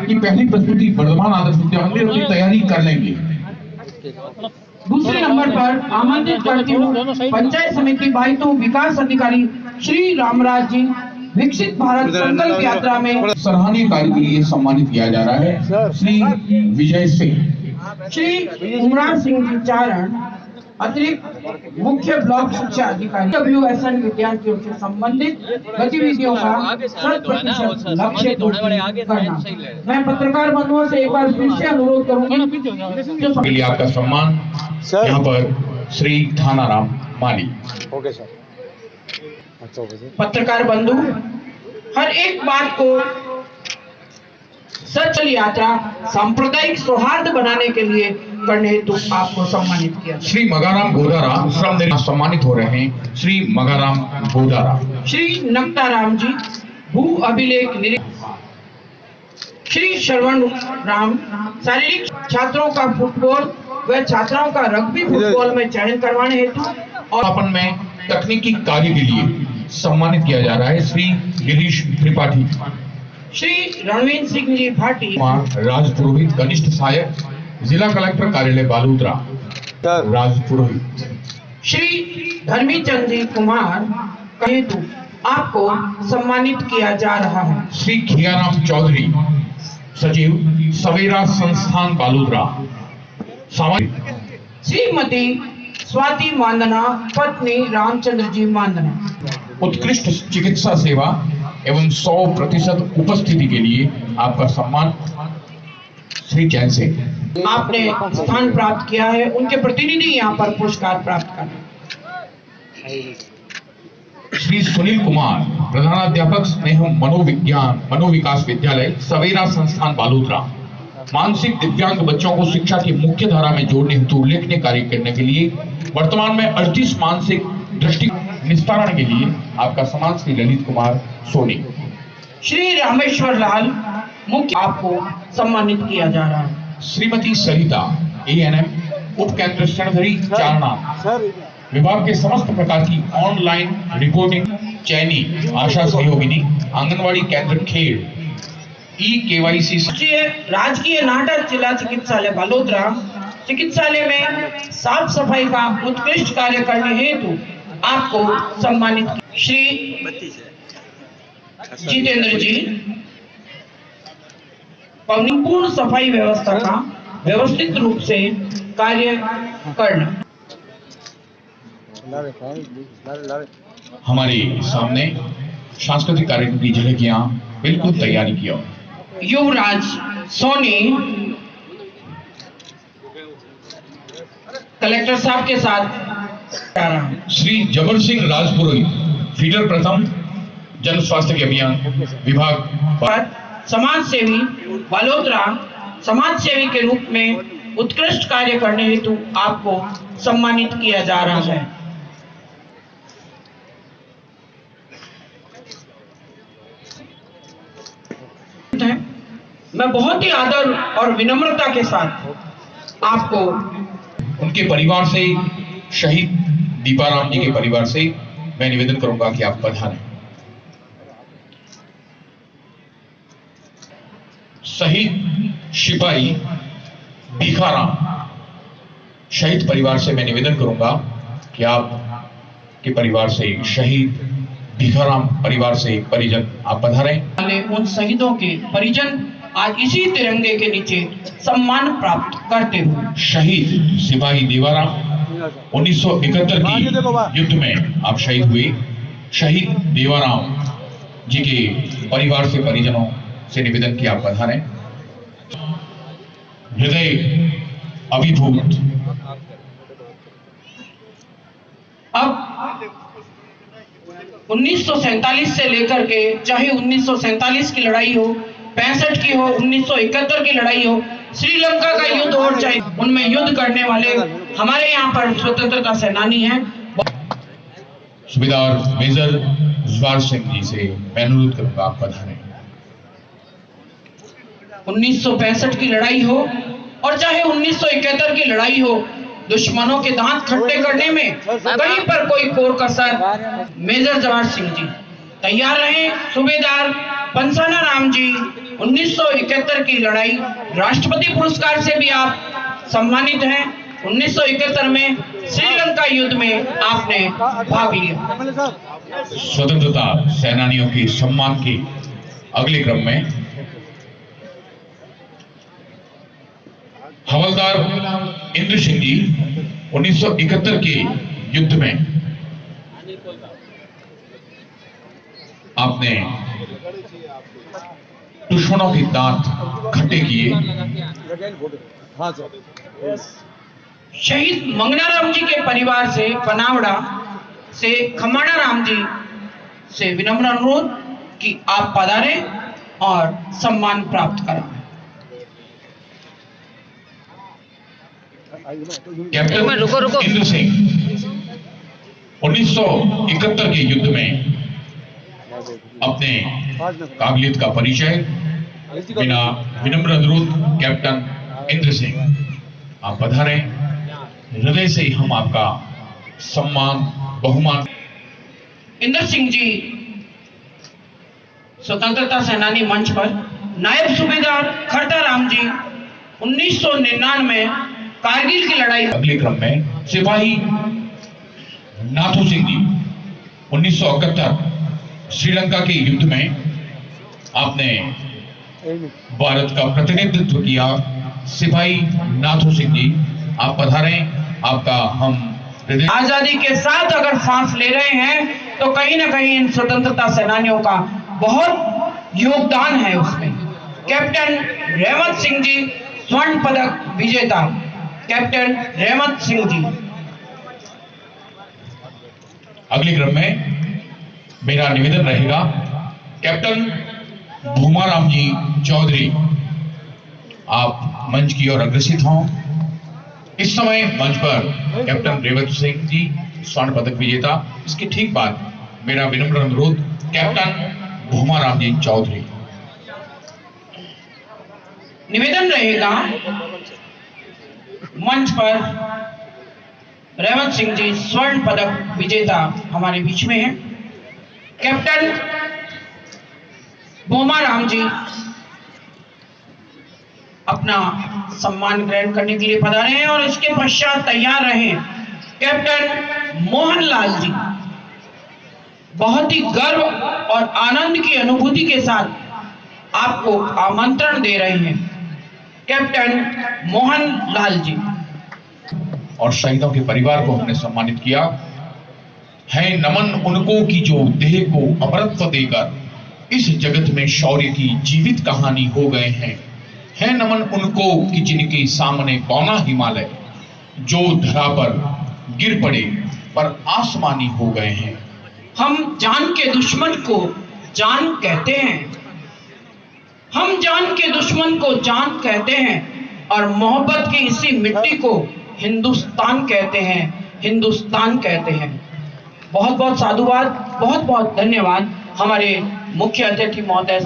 की पहली प्रस्तुति वर्धमान आदर्श विद्या मंदिर की तैयारी कर लेंगे। दूसरे नंबर पर आमंत्रित करती हूँ पंचायत समिति बाइतू विकास अधिकारी श्री रामराज जी, विकसित भारत संकल्प यात्रा में सराहनीय कार्य के लिए सम्मानित किया जा रहा है श्री विजय सिंह, श्री उमरान सिंह जी चारण, अतिरिक्त मुख्य ब्लॉक शिक्षा अधिकारी WSN विद्यार्थियों से संबंधित गतिविधियों का 100% लक्ष्य करना। मैं पत्रकार बंधुओं से एक बार फिर से अनुरोध करूंगी के लिए आपका सम्मान यहाँ पर श्री थानाराम माली। Okay sir. अच्छा पत्रकार बंधु, हर एक बात को सचल यात्रा सांप्रदायिक सौहार्द बनाने के लिए करने हेतु आपको सम्मानित किया। श्री मगाराम गोदारा श्रम निरीक्षक सम्मानित हो रहे हैं श्री मगाराम गोदारा। श्री नक्ताराम जी भू अभिलेख निरीक्षक, श्री श्रवण राम शारीरिक छात्रों का फुटबॉल व छात्राओं का रग्बी फुटबॉल में चयन करवाने हेतु और अपन में तकनीकी कार्य के लिए सम्मानित किया जा रहा है श्री गिरीश त्रिपाठी। श्री रणवीर सिंह जी भाटी राजपुरोहित कनिष्ठ सहायक जिला कलेक्टर कार्यालय बालोतरा राजपुरोहित। श्री धर्मीचंद जी कुमार हेतु आपको सम्मानित किया जा रहा है। श्री खियाराम चौधरी सचिव सवेरा संस्थान बालोतरा। श्रीमती स्वाति मांदना पत्नी रामचंद्र जी मांदना, उत्कृष्ट चिकित्सा सेवा एवं 100% उपस्थिति के लिए आपका सम्मान श्री जैन से आपने स्थान प्राप्त किया है, उनके प्रतिनिधि यहाँ पर पुरस्कार प्राप्त करना। श्री सुनील कुमार प्रधानाध्यापक स्नेह मनोविकास विद्यालय सवेरा संस्थान बालोतरा, मानसिक दिव्यांग बच्चों को शिक्षा की मुख्य धारा में जोड़ने हेतु उल्लेखनीय कार्य करने के लिए वर्तमान में 38 मानसिक दृष्टि निस्तारण के लिए आपका सम्मान श्री ललित कुमार सोनी। श्री रामेश्वर लाल मुख्य आपको सम्मानित किया जा रहा है। श्रीमती सरिता ANM उप केंद्र रणधरी चारणा, विभाग के समस्त प्रकार की ऑनलाइन रिपोर्टिंग, चयनी, आशा सहयोगिनी, आंगनवाड़ी केंद्र खेल, KYC राजकीय नाहटा जिला चिकित्सालय बालोतरा चिकित्सालय में साफ सफाई का उत्कृष्ट कार्य करने हेतु आपको सम्मानित। श्री जितेंद्र जी पूर्ण सफाई व्यवस्था का व्यवस्थित रूप से कार्य करना। हमारे सामने सांस्कृतिक कार्यक्रम की झलकियां बिल्कुल तैयारी किया। युवराज सोनी कलेक्टर साहब के साथ श्री जबर सिंह राजपुरोहित फीडर प्रथम जन स्वास्थ्य अभियान विभाग पर समाज सेवी बालोतरा समाज सेवी के रूप में उत्कृष्ट कार्य करने हेतु आपको सम्मानित किया जा रहा है। मैं बहुत ही आदर और विनम्रता के साथ आपको उनके परिवार से, शहीद दीपाराम जी के परिवार से मैं निवेदन करूंगा कि आप पधारें। शहीद सिपाही भीखाराम शहीद परिवार से मैं निवेदन करूंगा कि आप के परिवार से, शहीद भीखाराम परिवार से परिजन आप पधारें। उन शहीदों के परिजन आज इसी तिरंगे के नीचे सम्मान प्राप्त करते हुए शहीद सिपाही देवाराम 1971 की युद्ध में आप शहीद हुए, शहीद देवाराम जी के परिवार से, परिजनों से निवेदन किया आप पधारें। हृदय अभिभूत अब 1947 से लेकर के, चाहे 1947 की लड़ाई हो, 65 की हो, 1971 की लड़ाई हो, श्रीलंका का युद्ध हो, चाहे उनमें युद्ध करने वाले हमारे यहाँ पर स्वतंत्रता सेनानी हैं। सूबेदार मेजर जुवार सिंह जी से मैं अनुरोध करूंगा आप पधारें। 1965 की लड़ाई हो और चाहे 1971 की लड़ाई हो, दुश्मनों के दांत खट्टे करने में कहीं पर कोई कोर कसर मेजर जवाहर सिंह जी तैयार रहे। सूबेदार पंसाना राम जी 1971 की लड़ाई राष्ट्रपति पुरस्कार से भी आप सम्मानित हैं। 1971 में श्रीलंका युद्ध में आपने भाग लिया। स्वतंत्रता सेनानियों के सम्मान के अगले क्रम में हवलदार इंद्र सिंह जी 1971 के युद्ध में आपने दुश्मनों के दांत खट्टे किए। हाँ सर। शहीद मंगनाराम जी के परिवार से पनावड़ा से खमाणा राम जी से विनम्र अनुरोध कि आप पधारें और सम्मान प्राप्त करें। कैप्टन इंद्र सिंह 1971 के युद्ध में अपने काबिलियत का परिचय बिना विनम्र अनुरोध कैप्टन इंद्र सिंह आप पधारें। हृदय से हम आपका सम्मान बहुमान। इंद्र सिंह जी स्वतंत्रता सेनानी मंच पर। नायब सूबेदार खरता राम जी 1999 कारगिल की लड़ाई। अगले क्रम में सिपाही नाथू सिंह जी 1971 श्रीलंका के युद्ध में आपने भारत का प्रतिनिधित्व किया। सिपाही नाथू सिंह जी आप पधारें। आपका हम आजादी के साथ अगर सांस ले रहे हैं तो कहीं ना कहीं इन स्वतंत्रता सेनानियों का बहुत योगदान है उसमें। कैप्टन रहमत सिंह जी स्वर्ण पदक विजेता। कैप्टन रहमत सिंह जी। अगले क्रम में मेरा निवेदन रहेगा कैप्टन भूमाराम जी चौधरी आप मंच की ओर अग्रसित हों। इस समय मंच पर कैप्टन रेवत सिंह जी स्वर्ण पदक विजेता। इसके ठीक बाद मेरा विनम्र अनुरोध कैप्टन भूमाराम जी चौधरी। निवेदन रहेगा मंच पर रेवत सिंह जी स्वर्ण पदक विजेता हमारे बीच में हैं। कैप्टन भूमाराम जी अपना सम्मान ग्रहण करने के लिए पधारे हैं और इसके पश्चात तैयार रहे कैप्टन मोहनलाल जी। बहुत ही गर्व और आनंद की अनुभूति के साथ आपको आमंत्रण दे रहे हैं कैप्टन मोहनलाल जी। और शहीदों के परिवार को हमने सम्मानित किया है। नमन उनको की जो देह को अमरत्व देकर इस जगत में शौर्य की जीवित कहानी हो गए हैं। है नमन उनको कि जिनके सामने पौना हिमालय जो धरा पर गिर पड़े पर आसमानी हो गए हैं। हम जान के दुश्मन को जान कहते हैं। हम जान के दुश्मन को जान कहते हैं और मोहब्बत की इसी मिट्टी को हिंदुस्तान कहते हैं। हिंदुस्तान कहते हैं। बहुत बहुत साधुवाद, बहुत बहुत धन्यवाद हमारे मुख्य अतिथि महोदय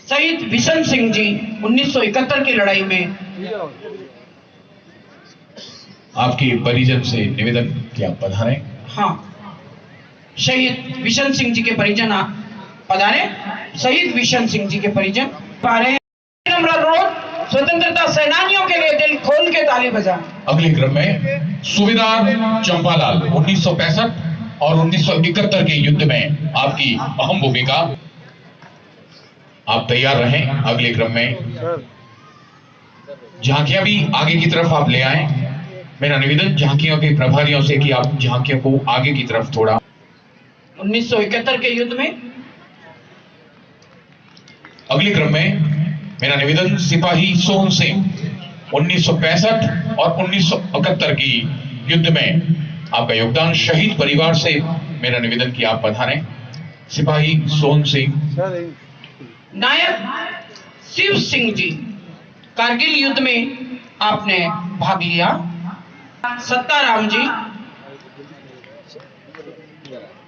शहीद विशन सिंह जी 1971 की लड़ाई में। आपके परिजन से निवेदन कि आप पधारें। हाँ, शहीद विशन सिंह जी के परिजन आप पधारें। शहीद विशन सिंह जी के परिजन पा रहे हैं। स्वतंत्रता सेनानियों के लिए दिल खोल के ताली बजाएं। अगले क्रम में सूबेदार चंपालाल 1965 और 1971 के युद्ध में आपकी अहम भूमिका। आप तैयार रहें। अगले क्रम में झांकियां भी आगे की तरफ आप ले आएं। मेरा निवेदन झांकियों के प्रभारियों से कि आप झांकियों को आगे की तरफ थोड़ा। 1971 के युद्ध में अगले क्रम में मेरा निवेदन सिपाही सोहन सिंह 1965 और 1971 की युद्ध में आपका योगदान। शहीद परिवार से मेरा निवेदन कि आप पधारें। सिपाही सोहन सिंह। नायक शिव सिंह जी कारगिल युद्ध में आपने भाग लिया। सत्ताराम जी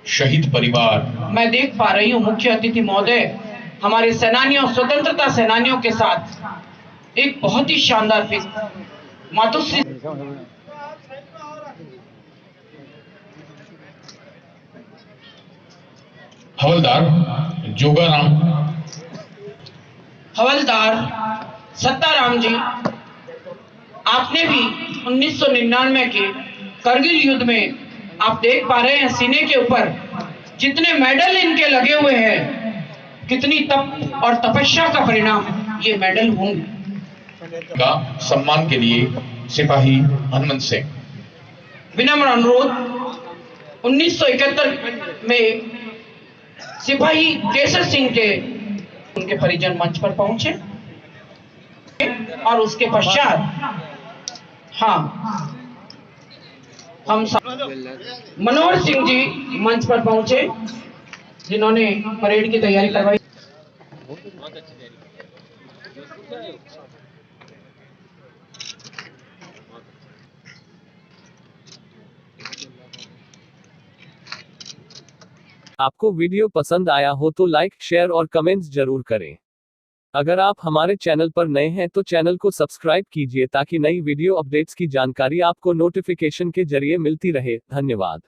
शहीद परिवार। मैं देख पा रही हूं मुख्य अतिथि महोदय हमारे सेनानियों, स्वतंत्रता सेनानियों के साथ एक बहुत ही शानदार पिक मातुश्री। हवलदार जोगाराम, हवलदार सत्ताराम जी, आपने भी 1999 के करगिल युद्ध में आप देख पा रहे हैं सीने के ऊपर जितने मेडल इनके लगे हुए हैं, कितनी तप और तपस्या का परिणाम ये मेडल होंगे। का सम्मान के लिए सिपाही हनुमंत सिंह। विनम्र अनुरोध, 1971 में सिपाही केसर सिंह के उनके परिजन मंच पर पहुंचे और उसके पश्चात हम मनोहर सिंह जी मंच पर पहुंचे जिन्होंने परेड की तैयारी करवाई। आपको वीडियो पसंद आया हो तो लाइक, शेयर और कमेंट्स जरूर करें। अगर आप हमारे चैनल पर नए हैं तो चैनल को सब्सक्राइब कीजिए ताकि नई वीडियो अपडेट्स की जानकारी आपको नोटिफिकेशन के जरिए मिलती रहे। धन्यवाद।